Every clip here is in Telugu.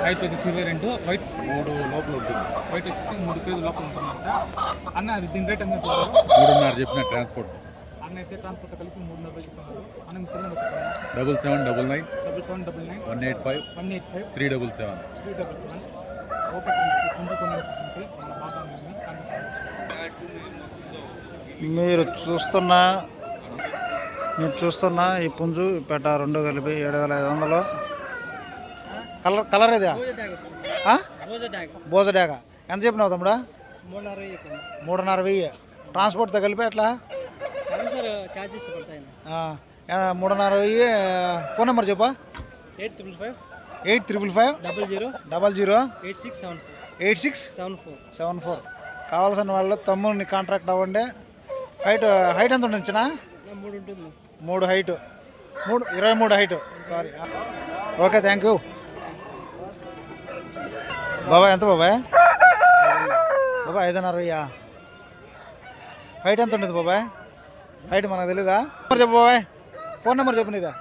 హైట్ వచ్చేసి 22, వైట్ 3 లోపల ఉంటుంది. వైట్ వచ్చేసి 3 కేజీల లోపల ఉంటుందంట. అన్న అది దీని రేట్ ఎంత 3.5 చెప్పిన ట్రాన్స్పోర్ట్ అన్న అయితే ట్రాన్స్పోర్ట్ కలిపి 3.5 చెప్తున్నారు. అన్న మీ సెల్ 7799 185 377 ఓకే కొంచెం ఉంటే మన బాగా మీరు చూస్తున్న ఈ పుంజు పెట్ట 2 కలిపి 7500. కలర్ ఇదా బోజడాగా ఎంత చెప్పినావు తమ్ముడా? 3.5 ట్రాన్స్పోర్ట్తో కలిపి ఎట్లా 3.5. ఫోన్ నెంబర్ చెప్పా? 8500008674 కావాల్సిన వాళ్ళు తమ్ముడిని కాంట్రాక్ట్ అవ్వండి. హైట్ ఎంత ఉండొచ్చునా? 3 height 23 height. Sorry. Okay, thank you బాబాయ్. ఎంత బాబాయ్? 5.5. హైట్ ఎంత ఉంటుంది బాబాయ్? హైట్ మనకు తెలీదా? చెప్పు బాబాయ్, ఫోన్ నెంబర్ చెప్పు నీదా.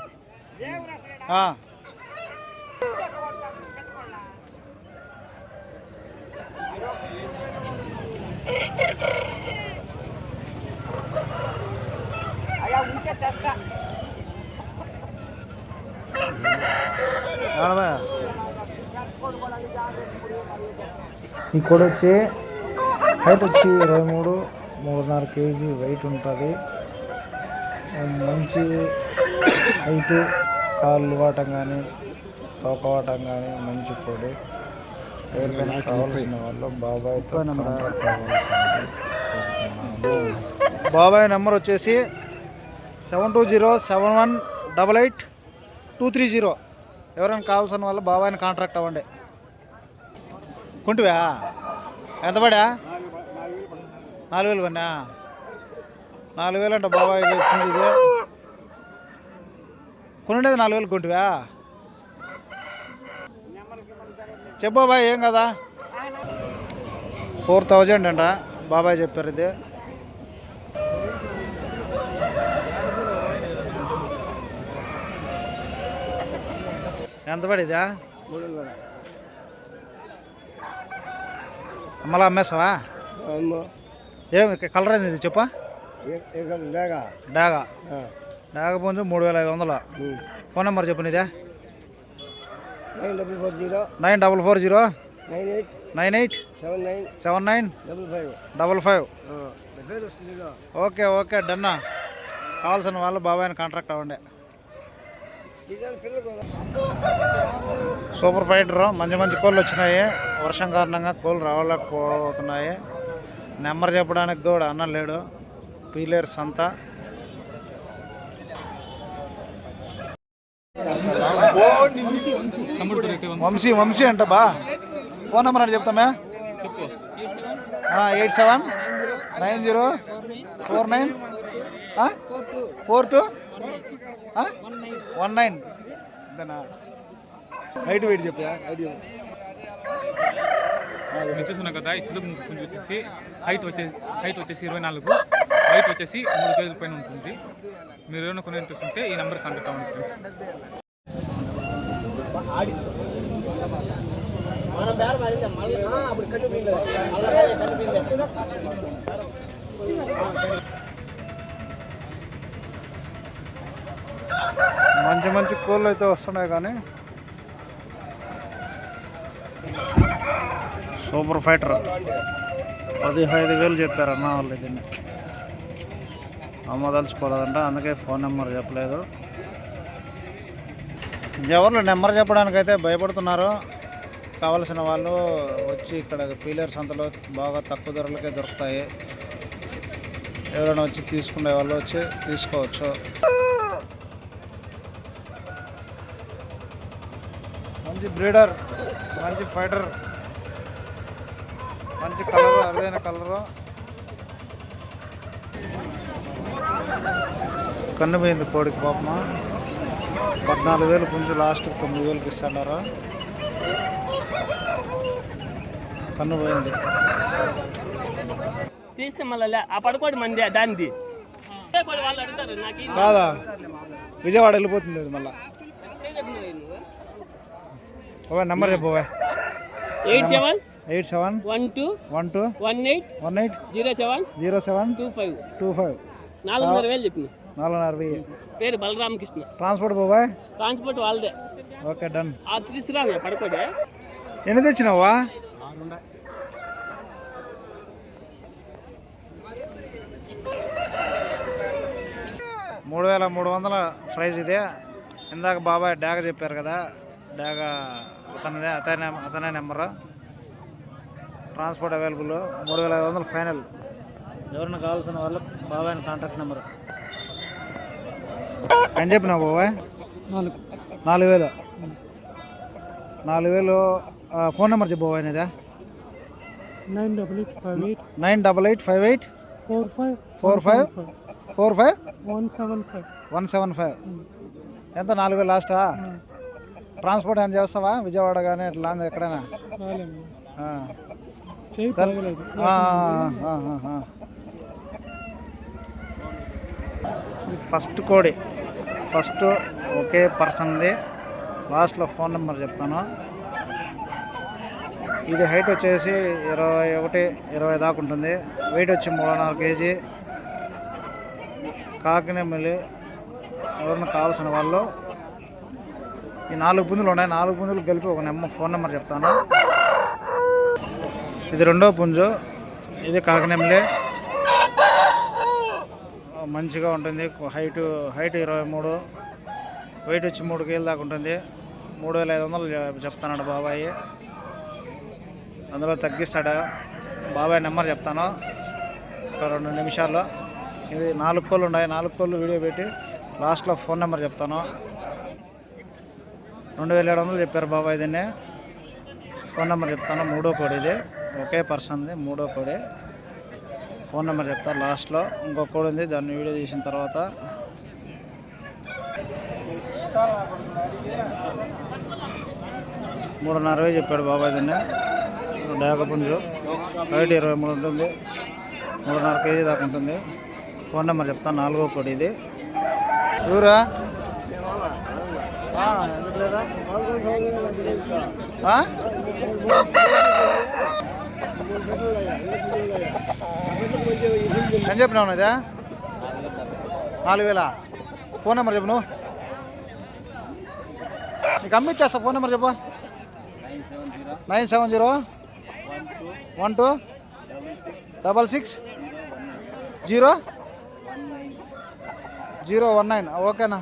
ఈ కోడి వచ్చి హైట్ వచ్చి 23, 3.5 కేజీ వెయిట్ ఉంటుంది. మంచి హైటు, కాళ్ళు వాటం కానీ తోక వాటం కానీ మంచి కోడి. ఎవరికైనా కావాల్సిన వాళ్ళు బాబాయ్తో కాంటాక్ట్ అవ్వాల్సింది. బాబాయ్ నెంబర్ వచ్చేసి 7207188230. ఎవరైనా కావాల్సిన వాళ్ళు బాబాయ్ని కాంట్రాక్ట్ అవ్వండి. కొంటివా? ఎంత పడా? 4000 పన్నా? 4000 అంట బాబాయ్ చెప్తుంది. ఇది కొనుండేది 4000 కొంటివా? చెప్పు బాబాయ్, ఏం కదా 4000 అంట బాబాయ్ చెప్పారు. ఇది ఎంత పడిదా? మళ్ళీ అమ్మేస్తావా? ఏమి కలర్ అయింది ఇది చెప్పా? డాగా పుంజు 3500. ఫోన్ నెంబర్ చెప్పు నీదా? 944098797955. ఓకే డన్నా. కావాల్సిన వాళ్ళు బాబాయ్ని కాంట్రాక్ట్ అవ్వండి. సూపర్ ఫైటర్ మంచి కోళ్ళు వచ్చినాయి. వర్షం కారణంగా కోళ్ళు రావలేకపోతున్నాయి. నెంబర్ చెప్పడానికి కూడా అన్న లేడు. పీలేరు సంత. వంశీ అంట బా. ఫోన్ నెంబర్ అంటే చెప్తామే? 8790494219. హైట్ వెయిట్ చెప్పా? చూస్తున్నాం కదా. ఇచ్చిన కొంచెం వచ్చేసి హైట్ వచ్చేసి 24, వైట్ వచ్చేసి 3 కేజీల పైన ఉంటుంది. మీరు ఏమైనా కొన్ని ఇంట్రెస్ట్ ఉంటే ఈ నెంబర్ కాంటాక్ట్ అవ్వండి ఫ్రెండ్స్. మంచి కోళ్ళు అయితే వస్తున్నాయి. కానీ సూపర్ ఫైటర్ 15,000 చెప్పారు అన్న వాళ్ళు. దీన్ని అమ్మదలుచుకోలేదంట, అందుకే ఫోన్ నెంబర్ చెప్పలేదు. ఎవరు నెంబర్ చెప్పడానికైతే భయపడుతున్నారు. కావలసిన వాళ్ళు వచ్చి ఇక్కడ పీలేరు సంతలో బాగా తక్కువ ధరలకే దొరుకుతాయి. ఎవరైనా వచ్చి తీసుకునే వాళ్ళు వచ్చి తీసుకోవచ్చు. మంచి బ్రీడర్, మంచి ఫైటర్, మంచి కలర్, అరుదైన కలరు. కన్ను పోయింది కోడికి పాపమ. 14,000 పుంజు లాస్ట్కి 9,000కి ఇస్తున్నారు. కన్ను పోయింది. తీస్తే మళ్ళీ ఆ పడుకోడి మంది దానిది కాదా? విజయవాడ వెళ్ళిపోతుంది అది మళ్ళా. నెంబర్ చెప్పు. 87 87 12 12 18 18 07 07 25 25 4,500 చెప్పిన 4,500. పేరు బలరామకృష్ణ. ట్రాన్స్పోర్ట్ బాబాయ్. ట్రాన్స్పోర్ట్ వాళ్ళదే. Okay done. అది తీసుకురా పడుకోడే. ఎన్ని తెచ్చినావా? 3,300 ప్రైజ్ ఇదే. ఇందాక బాబాయ్ డాగ చెప్పారు కదా, డాగ అతనే నెంబరు. Transport available. 3,500 ఫైనల్. ఎవరైనా కావాల్సిన వాళ్ళు బాబాయ్ కాంటాక్ట్ నెంబరు. అని చెప్పినావు బాబాయ్? 4,000. 4,000. ఫోన్ నెంబర్ చెప్పు బాబాయ్ నీదా? 98858 45 175. ఎంత? 4,000 లాస్టా? ట్రాన్స్పోర్ట్ ఏమైనా చేస్తావా? విజయవాడ కానీ ఇట్లా ఎక్కడైనా? ఫస్ట్ కోడి ఫస్ట్ ఒకే పర్సన్ది. లాస్ట్లో ఫోన్ నెంబర్ చెప్తాను. ఇది హైట్ వచ్చేసి 21-20 దాకా ఉంటుంది. వెయిట్ వచ్చి 3.5 kg. కాకినెమ్మలి. ఎవరైనా కావాల్సిన వాళ్ళు ఈ 4 పుంజులు ఉన్నాయి. 4 పుంజులు కలిపి ఒక ఫోన్ నెంబర్ చెప్తాను. ఇది రెండో పుంజు. ఇది కాకినెమ్మలి. మంచిగా ఉంటుంది. హైట్ 23. వెయిట్ వచ్చి 3 kg దాకా ఉంటుంది. 3,500 చెప్తాడు బాబాయ్. అందులో తగ్గిస్తాడు. బాబాయ్ నెంబర్ చెప్తాను ఒక 2 నిమిషాల్లో. ఇది 4 కోళ్ళు ఉన్నాయి. 4 కోళ్ళు వీడియో పెట్టి లాస్ట్లో ఫోన్ నెంబర్ చెప్తాను. 2,700 చెప్పారు బాబాయ్. దీన్ని ఫోన్ నెంబర్ చెప్తాను. 3వ కోడి ఇది. ఒకే పర్సన్ది 3వ కోడి. ఫోన్ నెంబర్ చెప్తాను లాస్ట్లో. ఇంకో కోడి ఉంది, దాన్ని వీడియో తీసిన తర్వాత. $3,500 చెప్పాడు బాబాయ్. దీన్ని డాగ పుంజు. హైట్ 23 ఉంటుంది. 3.5 kg దాకా ఉంటుంది. ఫోన్ నెంబర్ చెప్తాను. 4వ కోడి ఇది. ఊరా ఎందుకు లేదా? ఏం చెప్పినావు ఇదా? 4,000. ఫోన్ నెంబర్ చెప్పు. నువ్వు నీకు అమ్మిచ్చేస్తా. ఫోన్ నెంబర్ చెప్పు. 970 12 66 019. ఓకేనా?